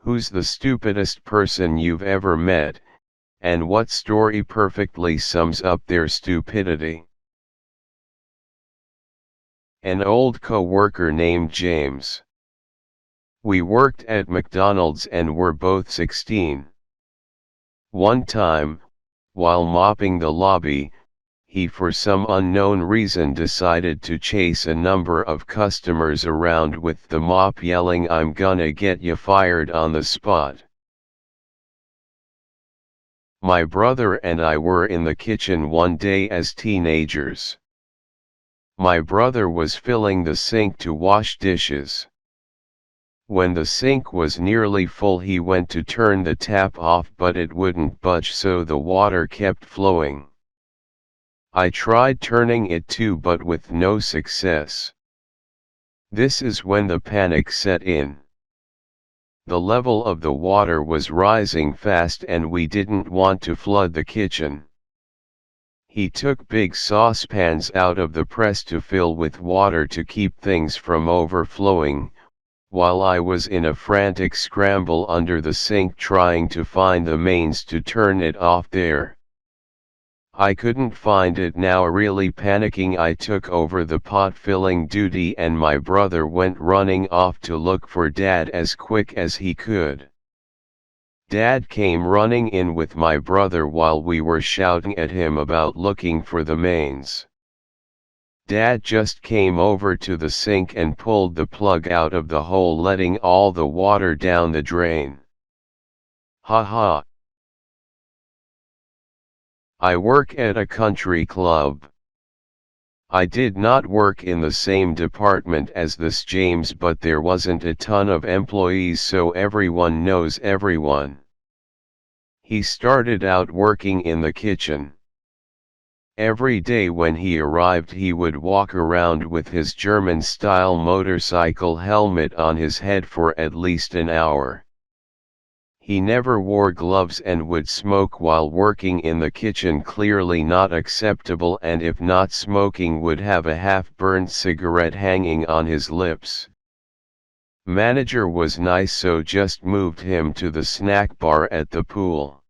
Who's the stupidest person you've ever met, and what story perfectly sums up their stupidity? An old co-worker named James. We worked at McDonald's and were both 16. One time, while mopping the lobby, he for some unknown reason decided to chase a number of customers around with the mop yelling, "I'm gonna get ya fired" on the spot. My brother and I were in the kitchen one day as teenagers. My brother was filling the sink to wash dishes. When the sink was nearly full, he went to turn the tap off, but it wouldn't budge, so the water kept flowing. I tried turning it too, but with no success. This is when the panic set in. The level of the water was rising fast and we didn't want to flood the kitchen. He took big saucepans out of the press to fill with water to keep things from overflowing, while I was in a frantic scramble under the sink trying to find the mains to turn it off there. I couldn't find it. Now really panicking, I took over the pot filling duty and my brother went running off to look for Dad as quick as he could. Dad came running in with my brother while we were shouting at him about looking for the mains. Dad just came over to the sink and pulled the plug out of the hole, letting all the water down the drain. Ha ha. I work at a country club. I did not work in the same department as this James, but there wasn't a ton of employees, so everyone knows everyone. He started out working in the kitchen. Every day when he arrived, he would walk around with his German-style motorcycle helmet on his head for at least an hour. He never wore gloves and would smoke while working in the kitchen, clearly not acceptable, and if not smoking would have a half-burned cigarette hanging on his lips. Manager was nice, so just moved him to the snack bar at the pool.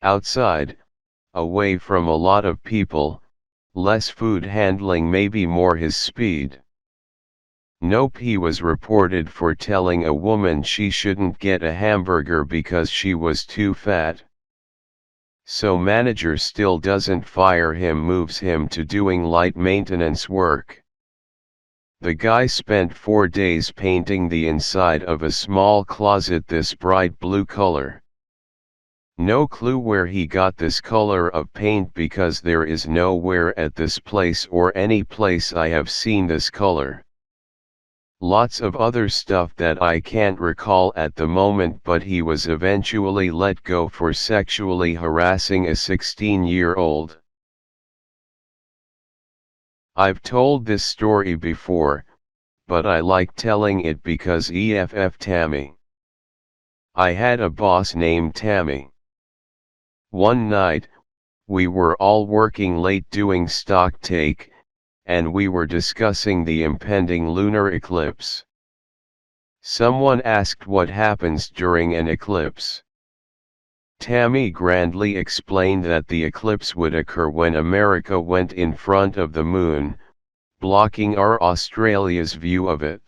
Outside, away from a lot of people, less food handling, maybe more his speed. Nope, he was reported for telling a woman she shouldn't get a hamburger because she was too fat. So manager still doesn't fire him, moves him to doing light maintenance work. The guy spent 4 days painting the inside of a small closet this bright blue color. No clue where he got this color of paint, because there is nowhere at this place or any place I have seen this color. Lots of other stuff that I can't recall at the moment, but he was eventually let go for sexually harassing a 16-year-old. I've told this story before, but I like telling it because EFF Tammy. I had a boss named Tammy. One night, we were all working late doing stock take, and we were discussing the impending lunar eclipse. Someone asked what happens during an eclipse. Tammy grandly explained that the eclipse would occur when America went in front of the moon, blocking our Australia's view of it.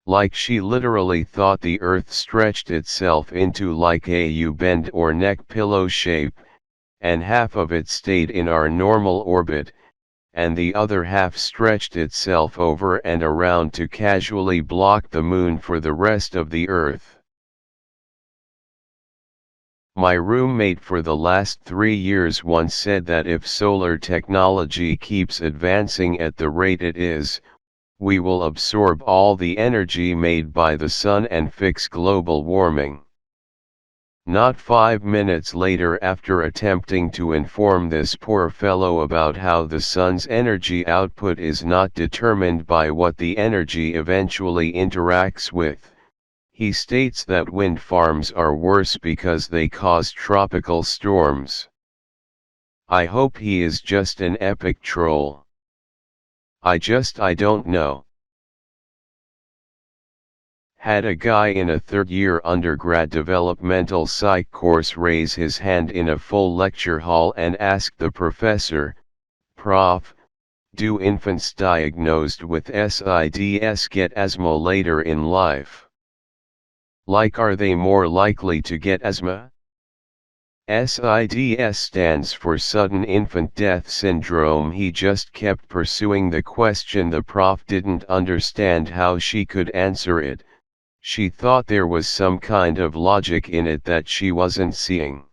Like she literally thought the Earth stretched itself into like a U-bend or neck pillow shape, and half of it stayed in our normal orbit, and the other half stretched itself over and around to casually block the moon for the rest of the Earth. My roommate for the last 3 years once said that if solar technology keeps advancing at the rate it is, we will absorb all the energy made by the sun and fix global warming. Not 5 minutes later, after attempting to inform this poor fellow about how the sun's energy output is not determined by what the energy eventually interacts with, he states that wind farms are worse because they cause tropical storms. I hope he is just an epic troll. I don't know. Had a guy in a third-year undergrad developmental psych course raise his hand in a full lecture hall and ask the professor, "Prof, do infants diagnosed with SIDS get asthma later in life? Like, are they more likely to get asthma?" SIDS stands for Sudden Infant Death Syndrome. He just kept pursuing the question. The prof didn't understand how she could answer it. She thought there was some kind of logic in it that she wasn't seeing.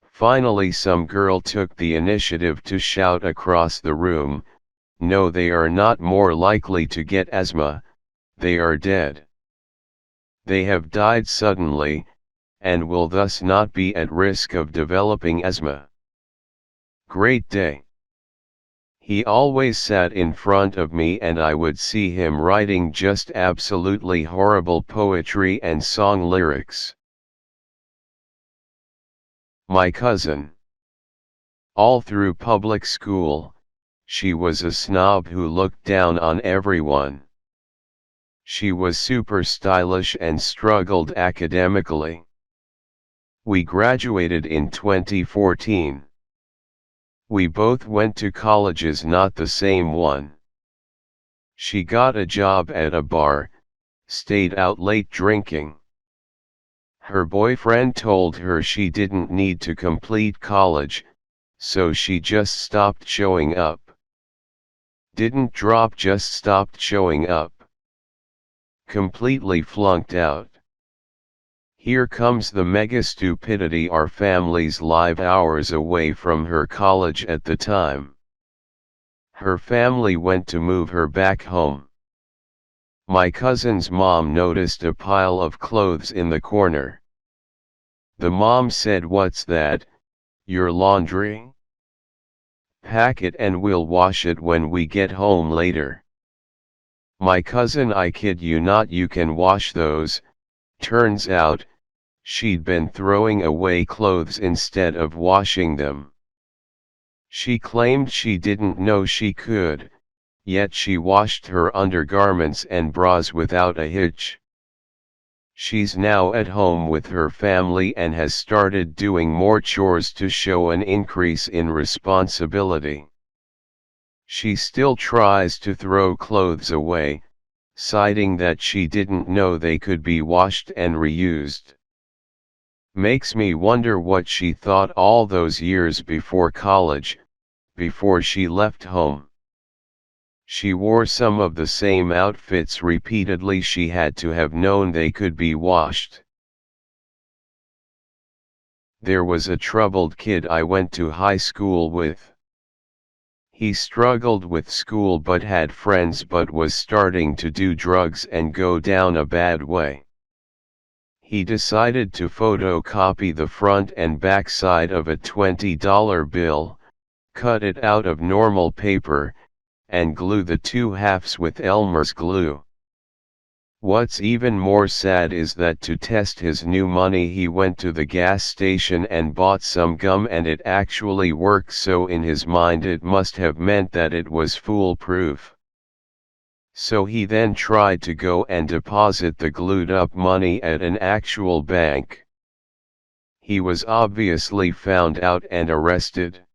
Finally, some girl took the initiative to shout across the room, "No, they are not more likely to get asthma, they are dead. They have died suddenly, and will thus not be at risk of developing asthma." Great day. He always sat in front of me and I would see him writing just absolutely horrible poetry and song lyrics. My cousin. All through public school, she was a snob who looked down on everyone. She was super stylish and struggled academically. We graduated in 2014. We both went to colleges, not the same one. She got a job at a bar, stayed out late drinking. Her boyfriend told her she didn't need to complete college, so she just stopped showing up. Didn't drop, just stopped showing up. Completely flunked out. Here comes the mega stupidity. Our families live hours away from her college at the time. Her family went to move her back home. My cousin's mom noticed a pile of clothes in the corner. The mom said, "What's that? Your laundry? Pack it and we'll wash it when we get home later." My cousin, "I kid you not, you can wash those." Turns out, she'd been throwing away clothes instead of washing them. She claimed she didn't know she could, yet she washed her undergarments and bras without a hitch. She's now at home with her family and has started doing more chores to show an increase in responsibility. She still tries to throw clothes away, citing that she didn't know they could be washed and reused. Makes me wonder what she thought all those years before college, before she left home. She wore some of the same outfits repeatedly. She had to have known they could be washed. There was a troubled kid I went to high school with. He struggled with school but had friends, but was starting to do drugs and go down a bad way. He decided to photocopy the front and back side of a $20 bill, cut it out of normal paper, and glue the two halves with Elmer's glue. What's even more sad is that to test his new money he went to the gas station and bought some gum and it actually worked, so in his mind it must have meant that it was foolproof. So he then tried to go and deposit the glued up money at an actual bank. He was obviously found out and arrested.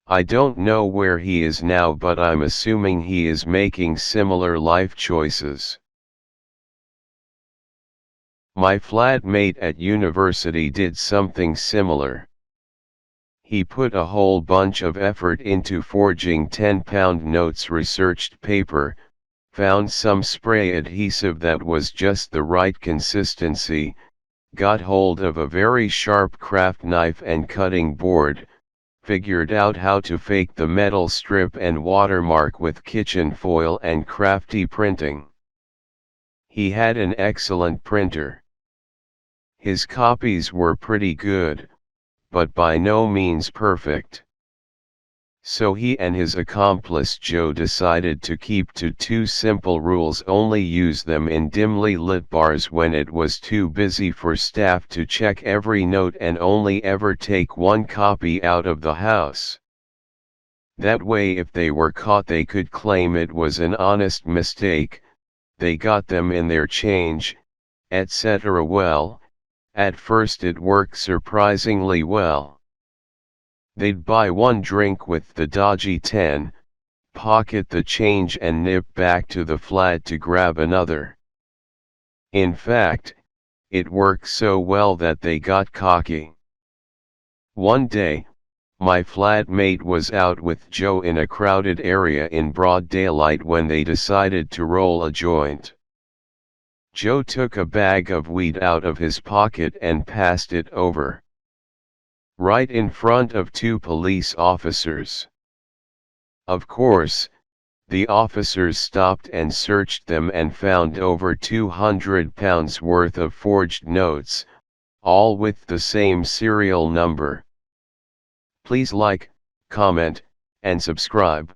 I don't know where he is now, but I'm assuming he is making similar life choices. My flatmate at university did something similar. He put a whole bunch of effort into forging 10-pound notes, researched paper, found some spray adhesive that was just the right consistency, got hold of a very sharp craft knife and cutting board, figured out how to fake the metal strip and watermark with kitchen foil and crafty printing. He had an excellent printer. His copies were pretty good, but by no means perfect. So he and his accomplice Joe decided to keep to two simple rules: only use them in dimly lit bars when it was too busy for staff to check every note, and only ever take one copy out of the house. That way if they were caught they could claim it was an honest mistake, they got them in their change, etc. Well, at first it worked surprisingly well. They'd buy one drink with the dodgy 10, pocket the change and nip back to the flat to grab another. In fact, it worked so well that they got cocky. One day, my flatmate was out with Joe in a crowded area in broad daylight when they decided to roll a joint. Joe took a bag of weed out of his pocket and passed it over. Right in front of two police officers. Of course, the officers stopped and searched them and found over £200 worth of forged notes, all with the same serial number. Please like, comment, and subscribe.